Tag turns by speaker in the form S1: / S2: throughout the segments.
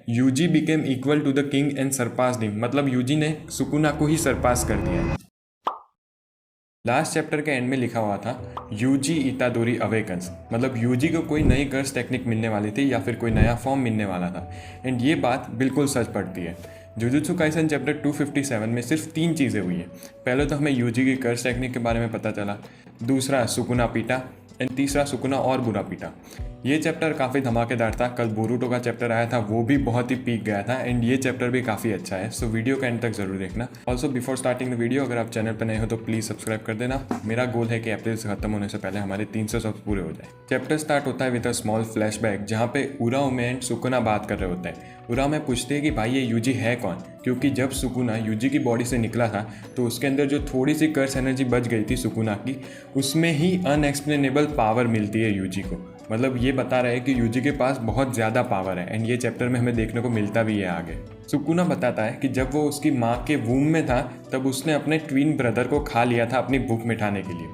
S1: UG became equal to the king and surpassed him, मतलब Yuji ने Sukuna को ही सरपास कर दिया है। लास्ट चैप्टर के एंड में लिखा हुआ था यूजी इतादोरी अवेकन्स, मतलब यूजी को कोई नई कर्स टेक्निक मिलने वाली थी या फिर कोई नया फॉर्म मिलने वाला था। एंड ये बात बिल्कुल सच पड़ती है। जुजुत्सु काइसन चैप्टर 257 में सिर्फ 3 चीज़ें हुई हैं। पहले तो हमें यूजी की कर्स टेक्निक के बारे में पता चला, दूसरा सुकुना पीटा, एंड तीसरा सुकुना और बुरा पीटा। ये चैप्टर काफ़ी धमाकेदार था। कल बोरुटो का चैप्टर आया था, वो भी बहुत ही पीक गया था। एंड ये चैप्टर भी काफ़ी अच्छा है, सो वीडियो का एंड तक जरूर देखना। Also before starting the video, अगर आप चैनल पर नए हो तो प्लीज़ सब्सक्राइब कर देना। मेरा गोल है कि अप्रैल से खत्म होने से पहले हमारे 300 सब्स पूरे हो जाए। चैप्टर स्टार्ट होता है विद अ स्मॉल फ्लैशबैक, जहाँ पे उराओमे एंड सुकुना बात कर रहे होते हैं। उराओमे पूछते हैं कि भाई ये यूजी है कौन, क्योंकि जब सुकुना यूजी की बॉडी से निकला था तो उसके अंदर जो थोड़ी सी कर्स एनर्जी बच गई थी सुकुना की, उसमें ही अनएक्सप्लेनेबल पावर मिलती है यूजी को। मतलब ये बता रहे हैं कि यूजी के पास बहुत ज़्यादा पावर है। एंड ये चैप्टर में हमें देखने को मिलता भी है आगे। सुकुना बताता है कि जब वो उसकी माँ के वूम में था तब उसने अपने ट्विन ब्रदर को खा लिया था अपनी भूख मिटाने के लिए।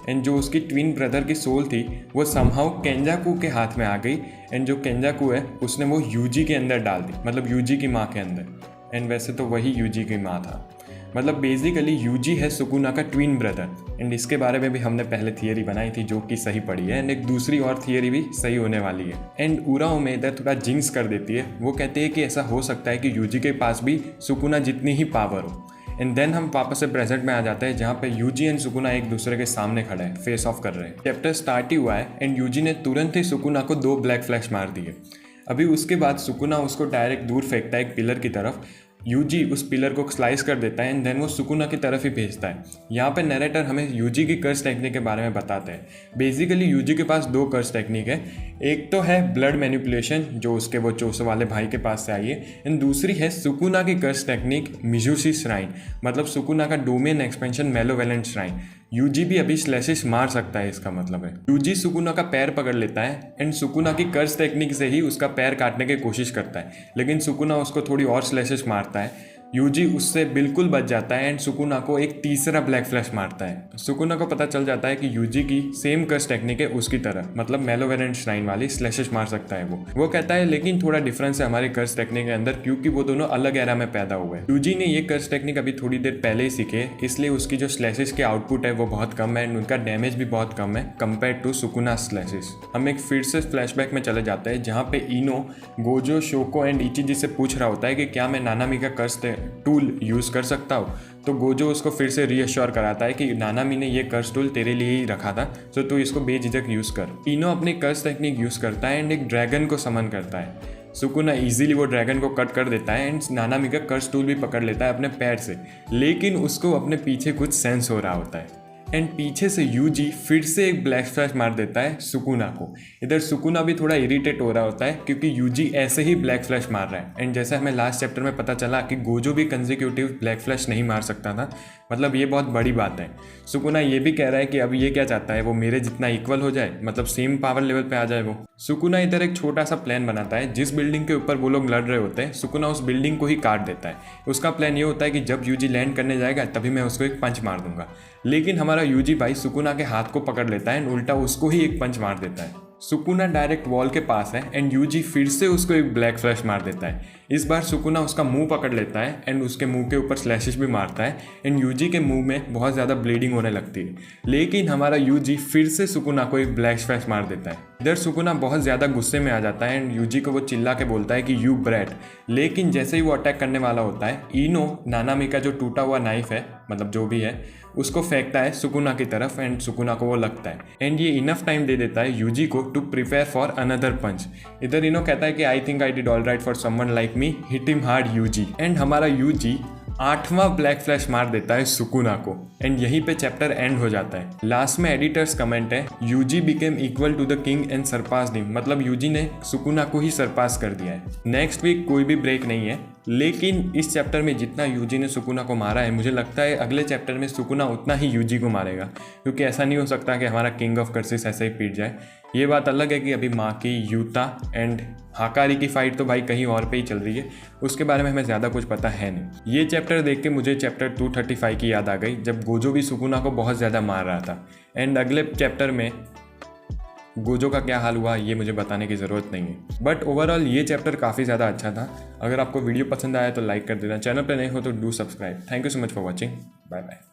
S1: एंड जो उसकी ट्विन ब्रदर की सोल थी वो समहाउ केंजाकू के हाथ में आ गई। एंड जो केंजाकू है उसने वो यूजी के अंदर डाल दी, मतलब यूजी की माँ के अंदर। एंड वैसे तो वही यूजी की माँ था। मतलब बेसिकली यूजी है सुकुना का ट्विन ब्रदर। एंड इसके बारे में भी हमने पहले थियरी बनाई थी जो कि सही पड़ी है। एंड एक दूसरी और थियरी भी सही होने वाली है। एंड उराओमे इधर थोड़ा जिंक्स कर देती है। वो कहते हैं कि ऐसा हो सकता है कि यूजी के पास भी सुकुना जितनी ही पावर हो। एंड देन हम वापस से प्रेजेंट में आ जाते हैं, जहाँ पे यूजी एंड सुकुना एक दूसरे के सामने खड़े हैं, फेस ऑफ कर रहे हैं। चैप्टर स्टार्ट ही हुआ है एंड यूजी ने तुरंत ही सुकुना को 2 ब्लैक फ्लैश मार दिए। अभी उसके बाद सुकुना उसको डायरेक्ट दूर फेंकता है एक पिलर की तरफ। यूजी उस पिलर को स्लाइस कर देता है एंड देन वो सुकुना की तरफ ही भेजता है। यहाँ पे नरेटर हमें यूजी की कर्स टेक्निक के बारे में बताते हैं। बेसिकली यूजी के पास 2 कर्स टेक्निक है। एक तो है ब्लड मैनिपुलेशन, जो उसके वो चोसो वाले भाई के पास से आई है। एंड दूसरी है सुकुना की कर्स टेक्निक मिजुशी श्राइन, मतलब सुकुना का डोमेन एक्सपेंशन मेलोवेलेंट श्राइन। यूजी भी अभी स्लैशेस मार सकता है, इसका मतलब है। यूजी सुकुना का पैर पकड़ लेता है एंड सुकुना की कर्स टेक्निक से ही उसका पैर काटने की कोशिश करता है, लेकिन सुकुना उसको थोड़ी और स्लैशेस मारता है। यूजी उससे बिल्कुल बच जाता है एंड सुकुना को एक तीसरा ब्लैक फ्लैश मारता है। सुकुना को पता चल जाता है कि यूजी की सेम कर्स टेक्निक है उसकी तरह, मतलब मेलोवेलेंट श्राइन वाली स्लैशेस मार सकता है वो कहता है लेकिन थोड़ा डिफरेंस है हमारी कर्स टेक्निक के अंदर, क्योंकि वो दोनों अलग एरा में पैदा हुए हैं। यूजी ने ये कर्स टेक्निक अभी थोड़ी देर पहले ही सीखे, इसलिए उसकी जो स्लैशेस के आउटपुट है वो बहुत कम है एंड उनका डैमेज भी बहुत कम है कंपेयर टू सुकुना स्लैशेस। हम एक फिर से फ्लैशबैक में चले जाते हैं, जहाँ पे इनो गोजो, शोको एंड इचिजी से पूछ रहा होता है कि क्या मैं नानामी का कर्स टूल यूज़ कर सकता हूँ। तो गोजो उसको फिर से रीअश्योर कराता है कि नानामी ने ये कर्स टूल तेरे लिए ही रखा था, तो तू इसको बेझिझक यूज़ कर। इनो अपनी कर्स टेक्निक यूज़ करता है एंड एक ड्रैगन को समन करता है। सुकुना इजीली वो ड्रैगन को कट कर देता है एंड नानामी का कर्स टूल भी पकड़ लेता है अपने पैर से, लेकिन उसको अपने पीछे कुछ सेंस हो रहा होता है। एंड पीछे से यूजी फिर से एक ब्लैक फ्लैश मार देता है सुकुना को। इधर सुकुना भी थोड़ा इरिटेट हो रहा होता है क्योंकि यूजी ऐसे ही ब्लैक फ्लैश मार रहा है। एंड जैसे हमें लास्ट चैप्टर में पता चला कि गोजो भी कंसेक्यूटिव ब्लैक फ्लैश नहीं मार सकता था, मतलब ये बहुत बड़ी बात है। सुकुना ये भी कह रहा है कि अब ये क्या चाहता है, वो मेरे जितना इक्वल हो जाए, मतलब सेम पावर लेवल पे आ जाए वो। सुकुना इधर एक छोटा सा प्लान बनाता है। जिस बिल्डिंग के ऊपर वो लोग लड़ रहे होते हैं, सुकुना उस बिल्डिंग को ही काट देता है। उसका प्लान ये होता है कि जब यूजी लैंड करने जाएगा तभी मैं उसको एक पंच मार दूंगा, लेकिन हमारा यूजी भाई सुकुना के हाथ को पकड़ लेता है एंड उल्टा उसको ही एक पंच मार देता है। सुकुना डायरेक्ट वॉल के पास है एंड यूजी फिर से उसको एक ब्लैक फ्लैश मार देता है। इस बार सुकुना उसका मुंह पकड़ लेता है एंड उसके मुंह के ऊपर स्लैशेस भी मारता है एंड यूजी के मुंह में बहुत ज़्यादा ब्लीडिंग होने लगती है, लेकिन हमारा यूजी फिर से सुकुना को एक ब्लैक फ्लैश मार देता है। इधर सुकुना बहुत ज़्यादा गुस्से में आ जाता है एंड यूजी को वो चिल्ला के बोलता है कि यू ब्रैट, लेकिन जैसे ही वो अटैक करने वाला होता है, इनो नानामी का जो टूटा हुआ नाइफ है, मतलब जो भी है, उसको फेंकता है सुकुना की तरफ एंड सुकुना को वो लगता है एंड ये इनफ टाइम दे देता है यूजी को to prepare for another punch. इधर इनो कहता है कि I think I did all right for someone like me, hit him hard Yuji. And हमारा यूजी 8वां ब्लैक फ्लैश मार देता है सुकुना को एंड यहीं पे चैप्टर एंड हो जाता है। लास्ट में एडिटर्स कमेंट है Yuji became equal to the king and surpassed him, मतलब यूजी ने सुकुना को ही सरपास कर दिया है। नेक्स्ट वीक कोई भी ब्रेक नहीं है, लेकिन इस चैप्टर में जितना यूजी ने सुकुना को मारा है, मुझे लगता है अगले चैप्टर में सुकुना उतना ही यूजी को मारेगा, क्योंकि ऐसा नहीं हो सकता कि हमारा किंग ऑफ कर्सिस ऐसे ही पीट जाए। ये बात अलग है कि अभी माकी, यूता एंड हाकारी की फाइट तो भाई कहीं और पे ही चल रही है, उसके बारे में हमें ज़्यादा कुछ पता है नहीं। ये चैप्टर देख के मुझे चैप्टर 235 की याद आ गई, जब गोजो भी सुकुना को बहुत ज़्यादा मार रहा था। एंड अगले चैप्टर में गोजो का क्या हाल हुआ ये मुझे बताने की ज़रूरत नहीं है। बट ओवरऑल ये चैप्टर काफ़ी ज़्यादा अच्छा था। अगर आपको वीडियो पसंद आया तो लाइक कर देना, चैनल पर नए हो तो do subscribe. Thank you so much for watching, bye bye.